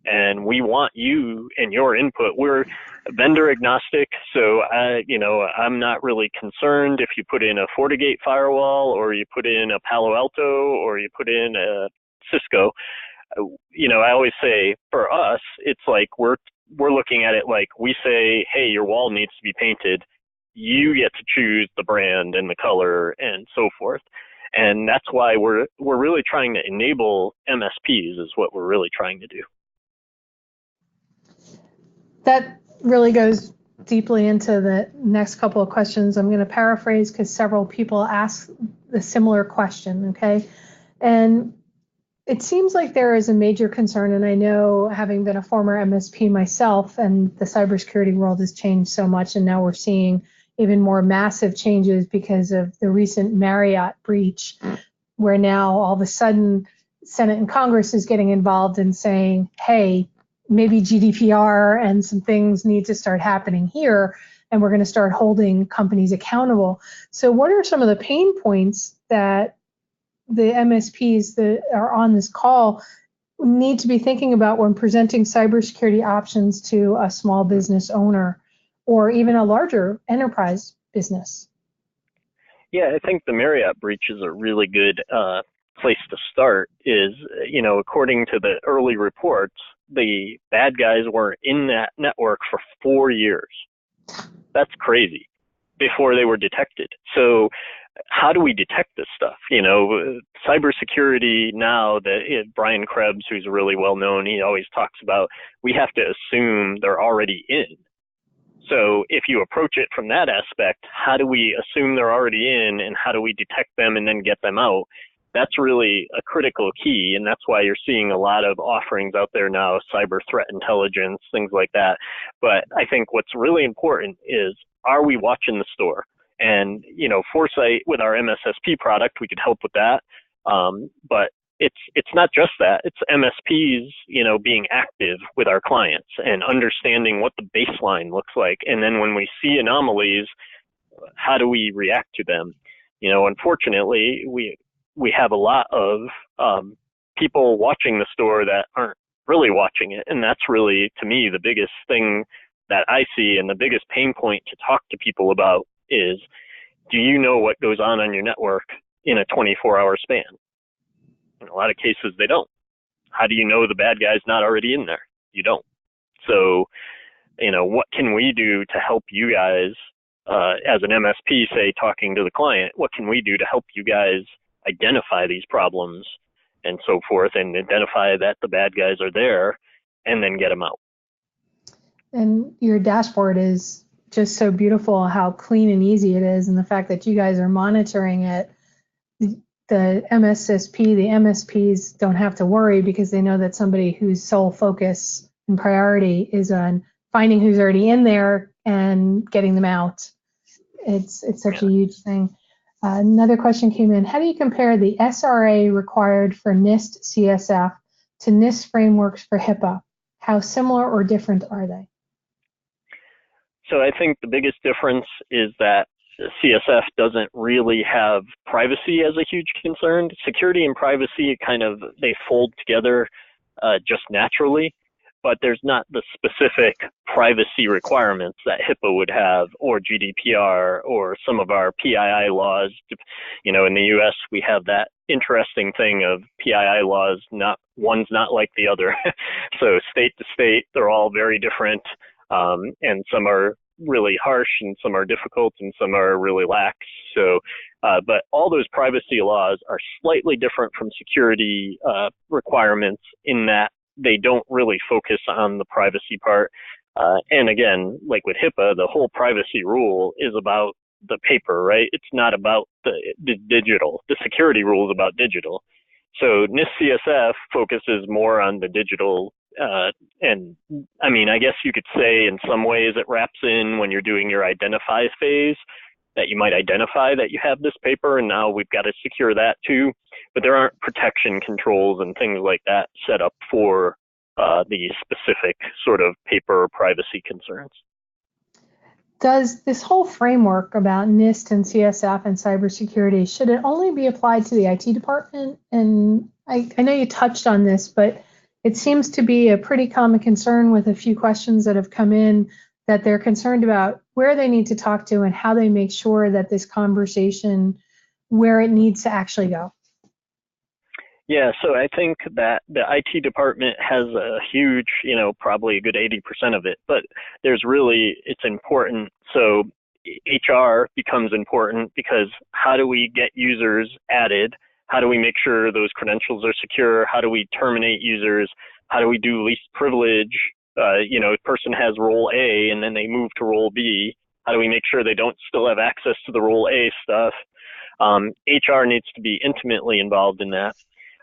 And we want you and your input. We're vendor agnostic, so I'm not really concerned if you put in a FortiGate firewall or you put in a Palo Alto or you put in a Cisco. I always say for us, it's like we're looking at it like we say, hey, your wall needs to be painted. You get to choose the brand and the color and so forth. And that's why we're really trying to enable MSPs is what we're really trying to do. That really goes deeply into the next couple of questions. I'm going to paraphrase because several people asked the similar question, okay? And it seems like there is a major concern, and I know, having been a former MSP myself, and the cybersecurity world has changed so much, and now we're seeing even more massive changes because of the recent Marriott breach, where now all of a sudden Senate and Congress is getting involved and saying, hey, maybe GDPR and some things need to start happening here, and we're going to start holding companies accountable. So what are some of the pain points that the MSPs that are on this call need to be thinking about when presenting cybersecurity options to a small business owner or even a larger enterprise business? Yeah, I think the Marriott breach is a really good place to start. Is, according to the early reports, the bad guys were in that network for 4 years. That's crazy, before they were detected. So how do we detect this stuff? Cybersecurity now, Brian Krebs, who's really well known, he always talks about, we have to assume they're already in. So if you approach it from that aspect, how do we assume they're already in, and how do we detect them and then get them out? That's really a critical key, and that's why you're seeing a lot of offerings out there now, cyber threat intelligence, things like that. But I think what's really important is, are we watching the store? And, Foresite, with our MSSP product, we could help with that. But it's not just that. It's MSPs, being active with our clients and understanding what the baseline looks like. And then when we see anomalies, how do we react to them? Unfortunately, we have a lot of people watching the store that aren't really watching it. And that's really, to me, the biggest thing that I see, and the biggest pain point to talk to people about is, do you know what goes on your network in a 24-hour span? In a lot of cases, they don't. How do you know the bad guy's not already in there? You don't. So, what can we do to help you guys, as an MSP, say, talking to the client, what can we do to help you guys identify these problems and so forth, and identify that the bad guys are there, and then get them out? And your dashboard is just so beautiful, how clean and easy it is, and the fact that you guys are monitoring it. The MSSP, the MSPs don't have to worry, because they know that somebody whose sole focus and priority is on finding who's already in there and getting them out. It's such a huge thing. Another question came in. How do you compare the SRA required for NIST CSF to NIST frameworks for HIPAA? How similar or different are they? So I think the biggest difference is that CSF doesn't really have privacy as a huge concern. Security and privacy they fold together just naturally. but there's not the specific privacy requirements that HIPAA would have, or GDPR, or some of our PII laws. In the US, we have that interesting thing of PII laws, one's not like the other. So state to state, they're all very different, and some are really harsh, and some are difficult, and some are really lax. So, but all those privacy laws are slightly different from security requirements in that they don't really focus on the privacy part. And again, like with HIPAA, the whole privacy rule is about the paper, right? It's not about the digital. The security rule is about digital. So NIST CSF focuses more on the digital. And I mean, I guess you could say in some ways it wraps in when you're doing your identify phase, that you might identify that you have this paper, and now we've got to secure that too. But there aren't protection controls and things like that set up for the specific sort of paper privacy concerns. Does this whole framework about NIST and CSF and cybersecurity, should it only be applied to the IT department? And I know you touched on this, but it seems to be a pretty common concern with a few questions that have come in, that they're concerned about where they need to talk to and how they make sure that this conversation, where it needs to actually go. Yeah, so I think that the IT department has a huge, probably a good 80% of it, but it's important. So HR becomes important, because how do we get users added? How do we make sure those credentials are secure? How do we terminate users? How do we do least privilege? A person has role A and then they move to role B. How do we make sure they don't still have access to the role A stuff? HR needs to be intimately involved in that.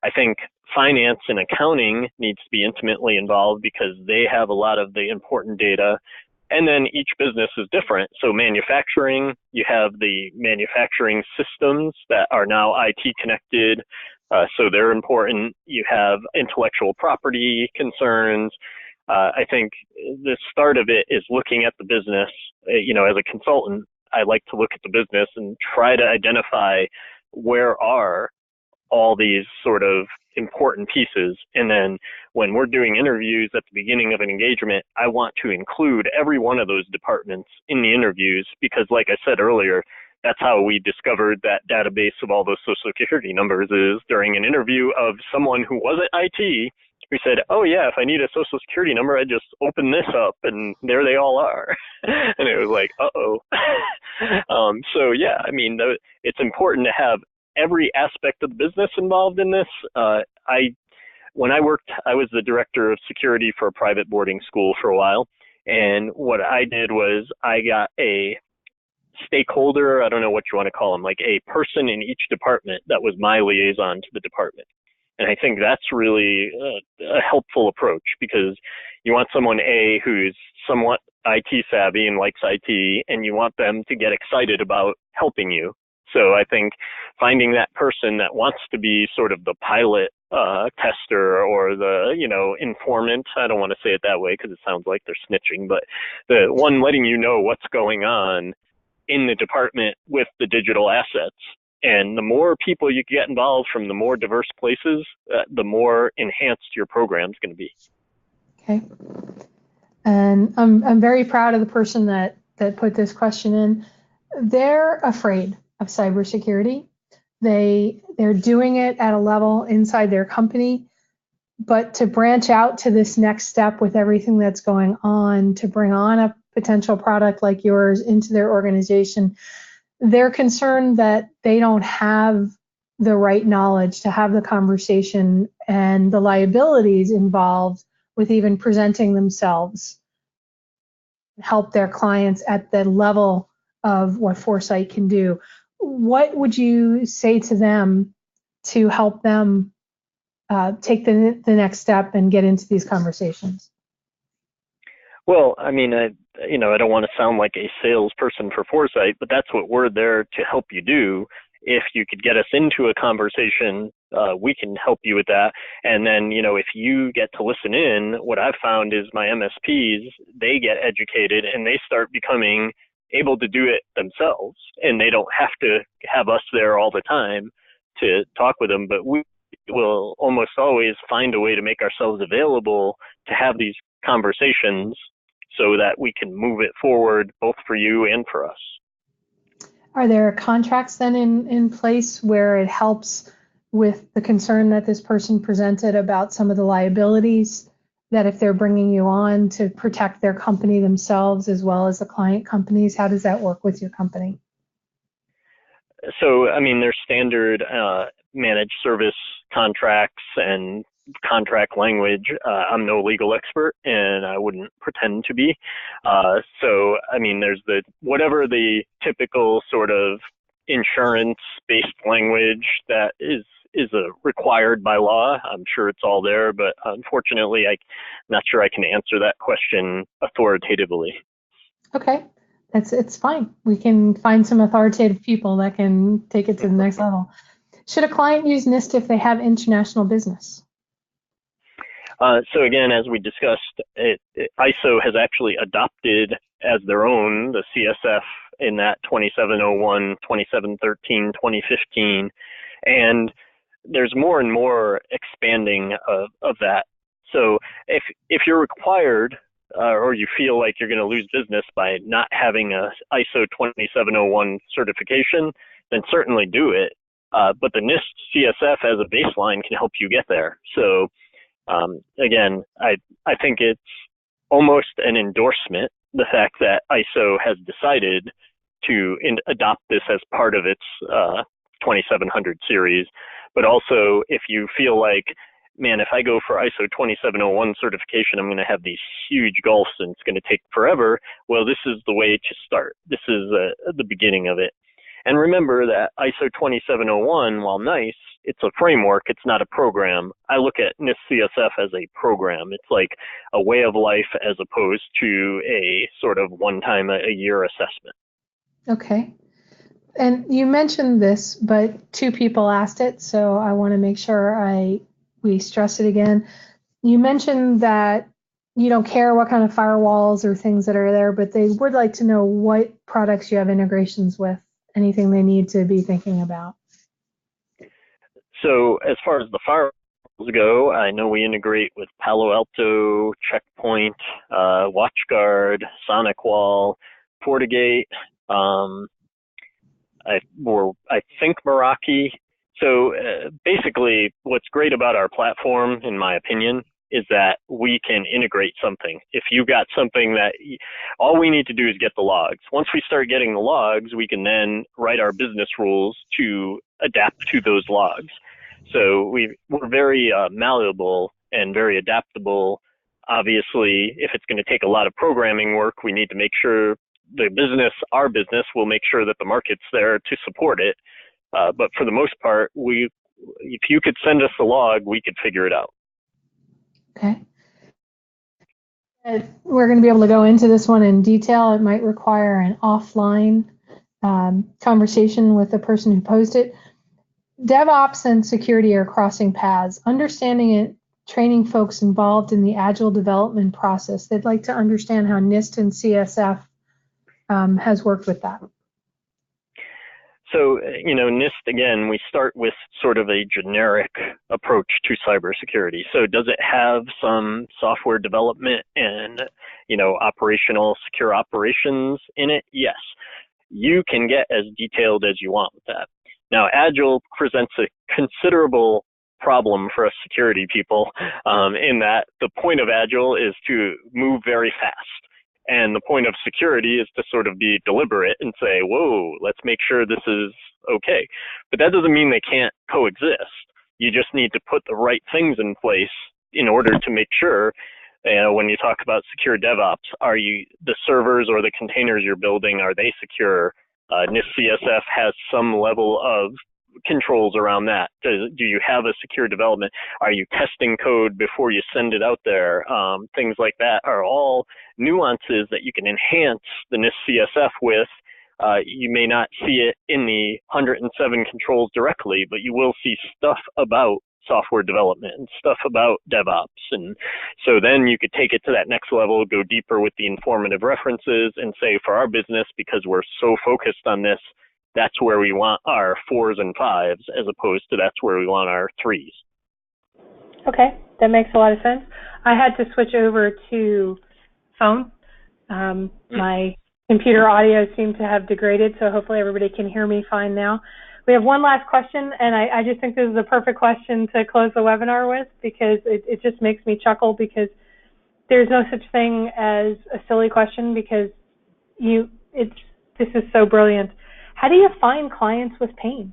I think finance and accounting needs to be intimately involved, because they have a lot of the important data. And then each business is different. So manufacturing, you have the manufacturing systems that are now IT connected. So they're important. You have intellectual property concerns. I think the start of it is looking at the business. As a consultant, I like to look at the business and try to identify where are all these sort of important pieces. And then when we're doing interviews at the beginning of an engagement, I want to include every one of those departments in the interviews, because like I said earlier, that's how we discovered that database of all those social security numbers, is during an interview of someone who wasn't IT. We said, oh yeah, if I need a social security number, I just open this up and there they all are. And it was like, uh-oh. So yeah, I mean, it's important to have every aspect of the business involved in this. When I was the director of security for a private boarding school for a while. And what I did was I got a stakeholder, I don't know what you want to call them, like a person in each department that was my liaison to the department. And I think that's really a helpful approach, because you want someone who's somewhat IT savvy and likes IT, and you want them to get excited about helping you. So I think finding that person that wants to be sort of the pilot tester, or the, informant, I don't want to say it that way because it sounds like they're snitching, but the one letting you know what's going on in the department with the digital assets. And the more people you get involved from the more diverse places, the more enhanced your program's going to be. Okay. And I'm very proud of the person that put this question in. They're afraid of cybersecurity. They're doing it at a level inside their company, but to branch out to this next step with everything that's going on, to bring on a potential product like yours into their organization, they're concerned that they don't have the right knowledge to have the conversation, and the liabilities involved with even presenting themselves help their clients at the level of what Foresite can do. What would you say to them to help them take the next step and get into these conversations? Well, I mean, I don't want to sound like a salesperson for Foresite, but that's what we're there to help you do. If you could get us into a conversation, we can help you with that. And then, if you get to listen in, what I've found is my MSPs, they get educated and they start becoming able to do it themselves. And they don't have to have us there all the time to talk with them, but we will almost always find a way to make ourselves available to have these conversations so that we can move it forward both for you and for us. Are there contracts then in place where it helps with the concern that this person presented about some of the liabilities that if they're bringing you on to protect their company themselves as well as the client companies? How does that work with your company? So, I mean, there's standard managed service contracts and contract language. I'm no legal expert, and I wouldn't pretend to be. So, I mean, there's whatever the typical sort of insurance-based language that is required by law. I'm sure it's all there, but unfortunately, I'm not sure I can answer that question authoritatively. Okay. It's fine. We can find some authoritative people that can take it to the next level. Should a client use NIST if they have international business? So again, as we discussed, ISO has actually adopted as their own the CSF in that 2701, 2713, 2015, and there's more and more expanding of that. So if you're required or you feel like you're going to lose business by not having a ISO 2701 certification, then certainly do it. But the NIST CSF as a baseline can help you get there. So again, I think it's almost an endorsement, the fact that ISO has decided to adopt this as part of its 2700 series. But also, if you feel like, man, if I go for ISO 2701 certification, I'm going to have these huge gulfs and it's going to take forever. Well, this is the way to start. This is the beginning of it. And remember that ISO 2701, while nice, it's a framework, it's not a program. I look at NIST CSF as a program. It's like a way of life as opposed to a sort of one-time a year assessment. Okay. And you mentioned this, but two people asked it, so I want to make sure we stress it again. You mentioned that you don't care what kind of firewalls or things that are there, but they would like to know what products you have integrations with, anything they need to be thinking about. So as far as the firewalls go, I know we integrate with Palo Alto, Checkpoint, WatchGuard, SonicWall, FortiGate, I think Meraki. So basically, what's great about our platform, in my opinion, is that we can integrate something. If you've got something that all we need to do is get the logs. Once we start getting the logs, we can then write our business rules to adapt to those logs. So we're very malleable and very adaptable. Obviously, if it's going to take a lot of programming work, we need to make sure our business will make sure that the market's there to support it. But for the most part, if you could send us a log, we could figure it out. Okay. We're going to be able to go into this one in detail. It might require an offline conversation with the person who posed it. DevOps and security are crossing paths. Understanding it, training folks involved in the agile development process. They'd like to understand how NIST and CSF has worked with that. So, NIST, again, we start with sort of a generic approach to cybersecurity. So does it have some software development and, operational secure operations in it? Yes. You can get as detailed as you want with that. Now, Agile presents a considerable problem for us security people in that the point of Agile is to move very fast. And the point of security is to sort of be deliberate and say, whoa, let's make sure this is okay. But that doesn't mean they can't coexist. You just need to put the right things in place in order to make sure, when you talk about secure DevOps, the servers or the containers you're building, are they secure? NIST CSF has some level of controls around that. Do you have a secure development? Are you testing code before you send it out there? Things like that are all nuances that you can enhance the NIST CSF with. You may not see it in the 107 controls directly, but you will see stuff about software development and stuff about DevOps. And so then you could take it to that next level, go deeper with the informative references and say, for our business, because we're so focused on this, that's where we want our 4s and 5s, as opposed to that's where we want our 3s. Okay, that makes a lot of sense. I had to switch over to phone. My computer audio seemed to have degraded, so hopefully everybody can hear me fine now. We have one last question, and I just think this is a perfect question to close the webinar with, because it just makes me chuckle, because there's no such thing as a silly question, because this is so brilliant. How do you find clients with pain?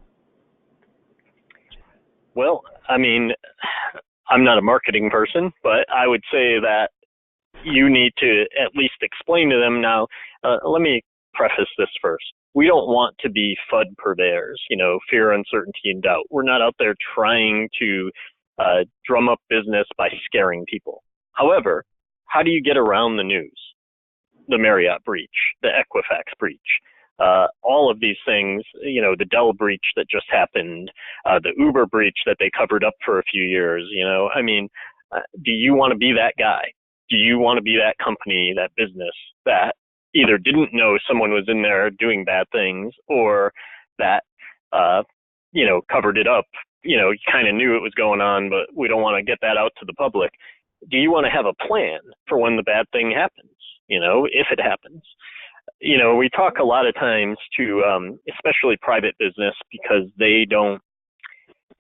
Well, I mean, I'm not a marketing person, but I would say that you need to at least explain to them. Now, let me preface this first. We don't want to be FUD purveyors, fear, uncertainty, and doubt. We're not out there trying to drum up business by scaring people. However, how do you get around the news? The Marriott breach, the Equifax breach, all of these things, the Dell breach that just happened, the Uber breach that they covered up for a few years, do you want to be that guy? Do you want to be that company, that business that either didn't know someone was in there doing bad things, or that, covered it up? You kind of knew it was going on, but we don't want to get that out to the public. Do you want to have a plan for when the bad thing happens, if it happens? We talk a lot of times to, especially private business, because they don't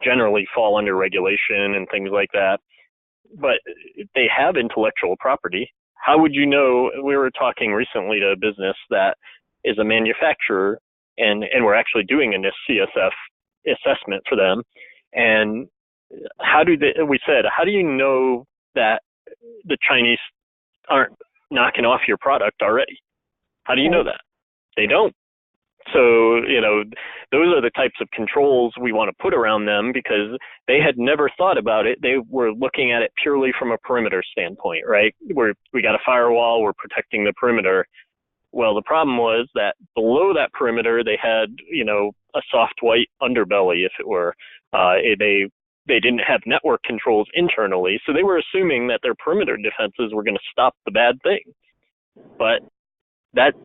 generally fall under regulation and things like that, but they have intellectual property. How would you know? We were talking recently to a business that is a manufacturer, and we're actually doing a NIST CSF assessment for them. And we said, how do you know that the Chinese aren't knocking off your product already? How do you know that? They don't. So, those are the types of controls we want to put around them, because they had never thought about it. They were looking at it purely from a perimeter standpoint, right? We got a firewall, we're protecting the perimeter. Well, the problem was that below that perimeter, they had, a soft white underbelly, if it were. They didn't have network controls internally, so they were assuming that their perimeter defenses were going to stop the bad thing. But that's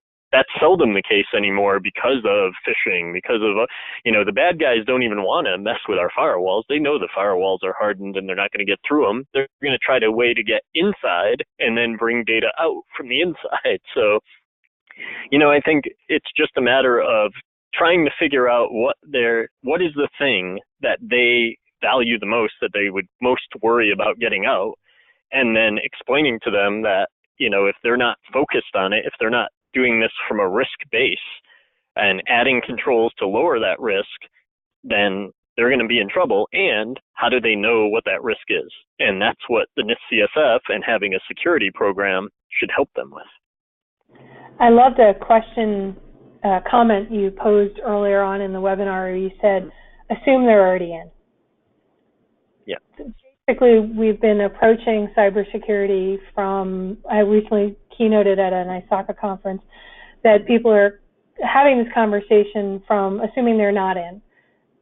seldom the case anymore, because of phishing, because of, the bad guys don't even want to mess with our firewalls. They know the firewalls are hardened and they're not going to get through them. They're going to try a way to get inside and then bring data out from the inside. So, I think it's just a matter of trying to figure out what is the thing that they value the most, that they would most worry about getting out, and then explaining to them that, if they're not focused on it, if they're not doing this from a risk base and adding controls to lower that risk, then they're going to be in trouble. And how do they know what that risk is? And that's what the NIST CSF and having a security program should help them with. I loved a comment you posed earlier on in the webinar. Where you said, assume they're already in. Yeah. Basically, we've been approaching cybersecurity from, I recently keynoted at an ISACA conference, that people are having this conversation from assuming they're not in.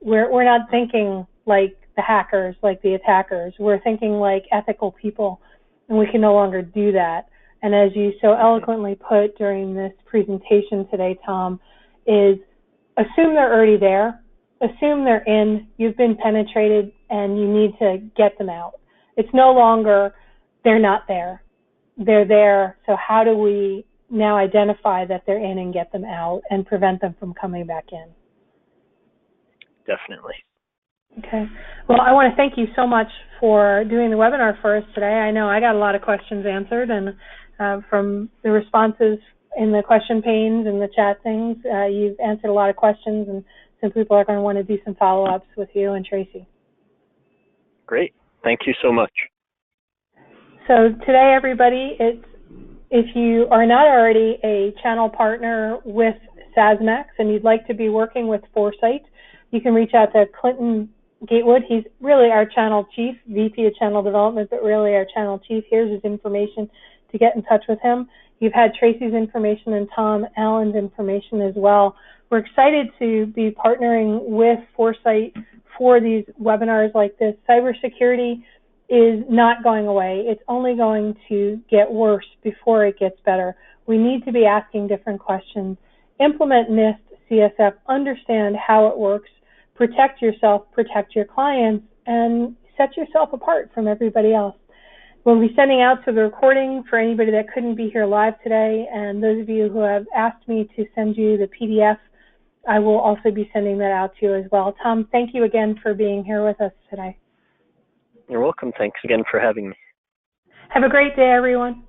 We're not thinking like the hackers, like the attackers. We're thinking like ethical people, and we can no longer do that. And as you so eloquently put during this presentation today, Tom, is assume they're already there. Assume they're in, you've been penetrated, and you need to get them out. It's no longer they're not there. They're there, so how do we now identify that they're in and get them out and prevent them from coming back in? Definitely. Okay. Well, I want to thank you so much for doing the webinar for us today. I know I got a lot of questions answered, and from the responses in the question panes and the chat things, you've answered a lot of questions, and some people are going to want to do some follow-ups with you and Tracy. Great. Thank you so much. So today, everybody, if you are not already a channel partner with SaaSmax and you'd like to be working with Foresite, you can reach out to Clinton Gatewood. He's really our channel chief, VP of Channel Development, but really our channel chief. Here's his information to get in touch with him. You've had Tracy's information and Tom Allen's information as well. We're excited to be partnering with Foresite for these webinars like this. Cybersecurity is not going away. It's only going to get worse before it gets better. We need to be asking different questions. Implement NIST CSF, understand how it works, protect yourself, protect your clients, and set yourself apart from everybody else. We'll be sending out to the recording for anybody that couldn't be here live today, and those of you who have asked me to send you the PDF, I will also be sending that out to you as well. Tom, thank you again for being here with us today. You're welcome. Thanks again for having me. Have a great day, everyone.